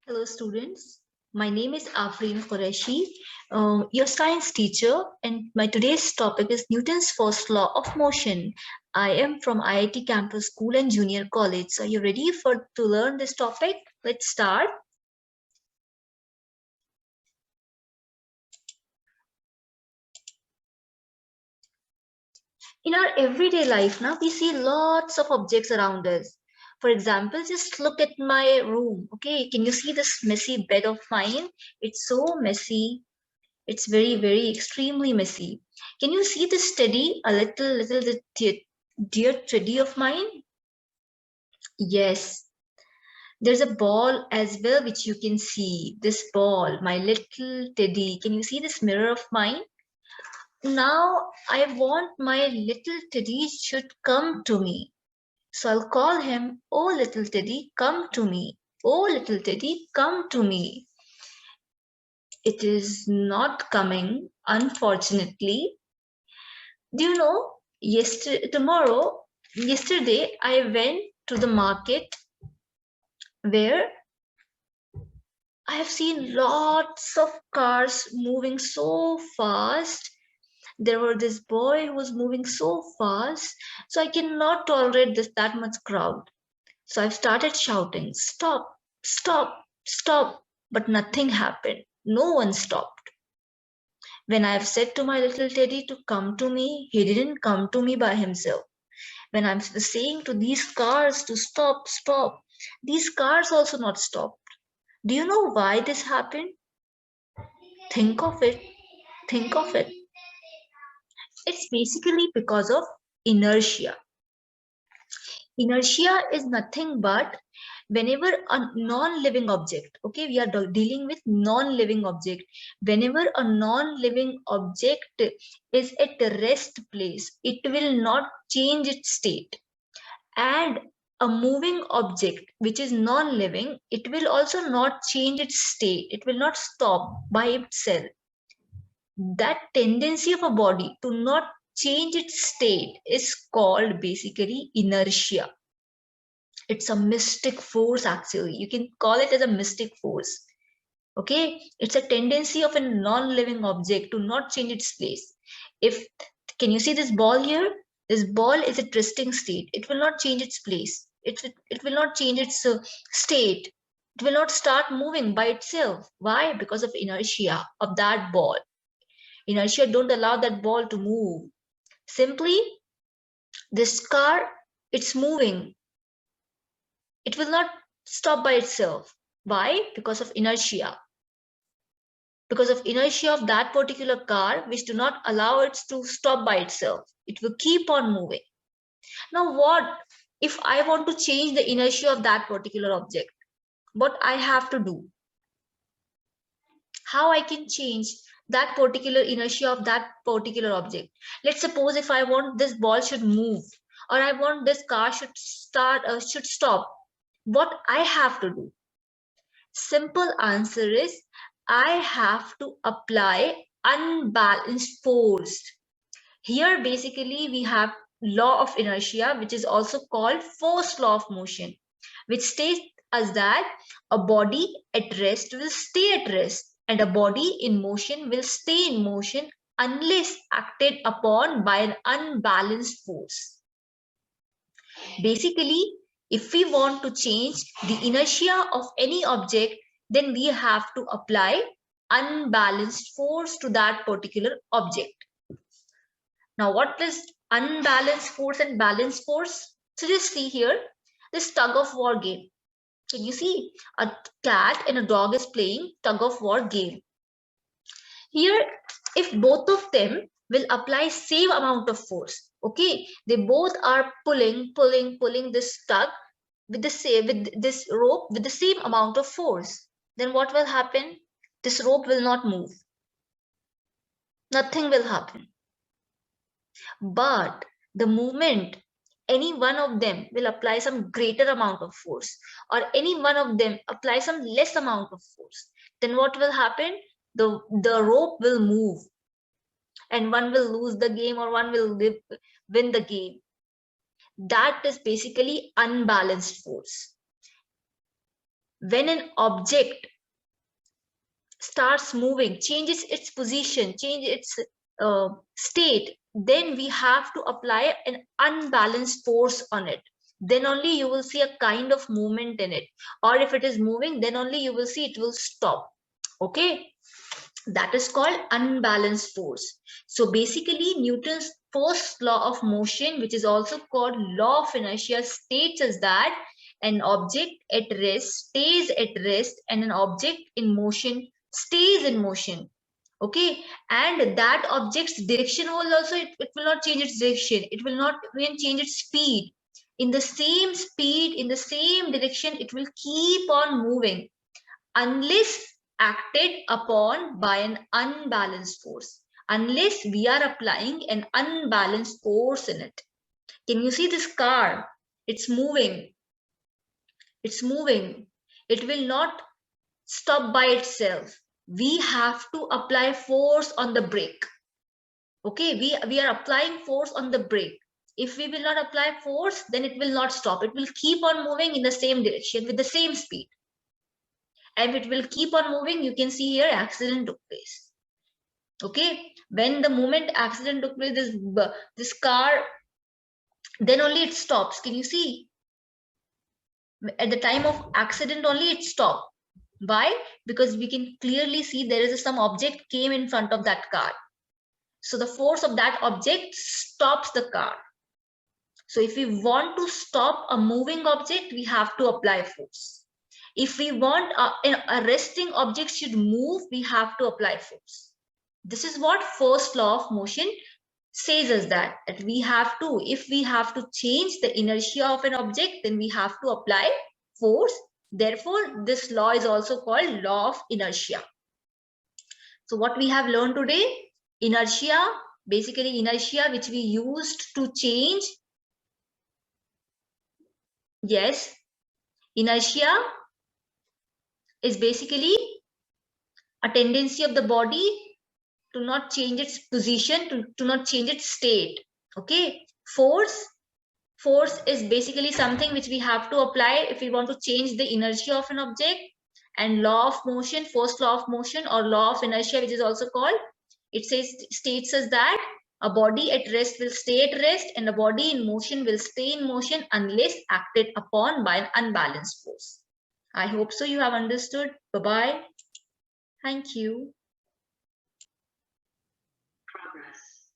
Hello students, my name is Afreen Qureshi, your science teacher, and my today's topic is Newton's first law of motion. I am from IIT Campus School and Junior College. So are you ready to learn this topic? Let's start. In our everyday life now, we see lots of objects around us. For example, just look at my room. Okay, can you see this messy bed of mine? It's so messy. It's very extremely messy. Can you see this teddy, a little dear teddy of mine? Yes. There's a ball as well, which you can see. This ball, my little teddy. Can you see this mirror of mine? Now I want my little teddy should come to me. So I'll call him, oh little teddy, come to me. Oh little teddy, come to me. It is not coming, unfortunately. Do you know, yesterday I went to the market where I have seen lots of cars moving so fast. There were this boy who was moving so fast, so I cannot tolerate that much crowd. So I've started shouting, stop, stop, stop, but nothing happened. No one stopped. When I've said to my little teddy to come to me, he didn't come to me by himself. When I'm saying to these cars to stop, stop, these cars also not stopped. Do you know why this happened? Think of it. Think of it. It's basically because of inertia. Inertia is nothing but whenever a non-living object, okay, we are dealing with non-living object. Whenever a non-living object is at rest place, it will not change its state. And a moving object which is non-living, it will also not change its state. It will not stop by itself. That tendency of a body to not change its state is called basically inertia. It's a mystic force, actually. You can call it as a mystic force. Okay, it's a tendency of a non-living object to not change its place. Can you see this ball here? This ball is at resting state. It will not change its place. It will not change its state. It will not start moving by itself. Why? Because of inertia of that ball. Inertia don't allow that ball to move. Simply, this car, it's moving. It will not stop by itself. Why? Because of inertia. Because of inertia of that particular car, which do not allow it to stop by itself. It will keep on moving. Now what if I want to change the inertia of that particular object? What I have to do? How I can change that particular inertia of that particular object? Let's suppose if I want this ball should move, or I want this car should stop. What I have to do? Simple answer is I have to apply unbalanced force. Here basically we have law of inertia, which is also called force law of motion, which states as that a body at rest will stay at rest and a body in motion will stay in motion unless acted upon by an unbalanced force. Basically, if we want to change the inertia of any object, then we have to apply unbalanced force to that particular object. Now, what is unbalanced force and balanced force? So just see here, this tug of war game. Can you see a cat and a dog is playing tug of war game? Here, if both of them will apply same amount of force, okay, they both are pulling this tug with this rope with the same amount of force. then what will happen? This rope will not move. Nothing will happen. But the moment any one of them will apply some greater amount of force, or any one of them apply some less amount of force, then what will happen? The rope will move, and one will lose the game or one will win the game. That is basically unbalanced force. When an object starts moving, changes its position, change its state, then we have to apply an unbalanced force on it. Then only you will see a kind of movement in it. Or if it is moving, then only you will see it will stop. Okay, that is called unbalanced force. So basically, Newton's first law of motion, which is also called law of inertia, states us that an object at rest stays at rest, and an object in motion stays in motion. Okay, and that object's direction will also, it will not change its direction, it will not even change its speed. In the same speed, in the same direction, it will keep on moving unless acted upon by an unbalanced force, unless we are applying an unbalanced force in it. Can you see this car? It's moving, it's moving, it will not stop by itself. We have to apply force on the brake. Okay, we are applying force on the brake. If we will not apply force, then it will not stop, it will keep on moving in the same direction with the same speed, and it will keep on moving. You can see here accident took place. Okay, when the moment accident took place, this car, then only it stops. Can you see? At the time of accident only it stopped. Why? Because we can clearly see there is some object came in front of that car. So the force of that object stops the car. So if we want to stop a moving object, we have to apply force. If we want a resting object should move, we have to apply force. This is what first law of motion says us, that we have to, if we have to change the inertia of an object, then we have to apply force. Therefore, this law is also called law of inertia. So what we have learned today, inertia, basically inertia which we used to change. Yes, inertia is basically a tendency of the body to not change its position, to not change its state. Okay, force is basically something which we have to apply if we want to change the inertia of an object. And law of motion, first law of motion or law of inertia, which is also called, it states us that a body at rest will stay at rest, and a body in motion will stay in motion unless acted upon by an unbalanced force. I hope so you have understood. Bye bye. Thank you. Progress.